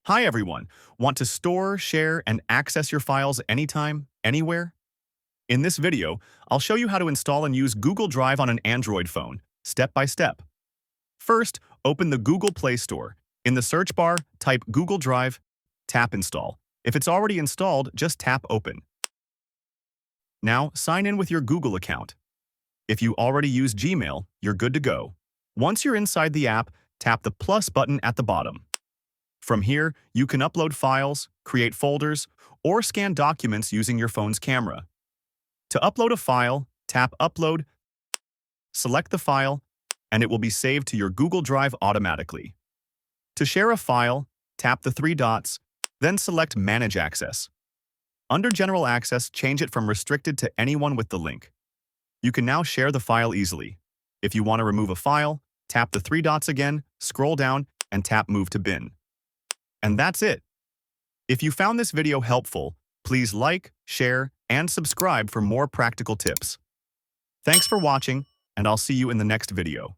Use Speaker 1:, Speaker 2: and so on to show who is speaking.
Speaker 1: Hi everyone! Want to store, share, and access your files anytime, anywhere? In this video, I'll show you how to install and use Google Drive on an Android phone, step by step. First, open the Google Play Store. In the search bar, type Google Drive, tap Install. If it's already installed, just tap Open. Now, sign in with your Google account. If you already use Gmail, you're good to go. Once you're inside the app, tap the plus button at the bottom. From here, you can upload files, create folders, or scan documents using your phone's camera. To upload a file, tap Upload, select the file, and it will be saved to your Google Drive automatically. To share a file, tap the three dots, then select Manage Access. Under General Access, change it from Restricted to anyone with the link. You can now share the file easily. If you want to remove a file, tap the three dots again, scroll down, and tap Move to Bin. And that's it. If you found this video helpful, please like, share, and subscribe for more practical tips. Thanks for watching, and I'll see you in the next video.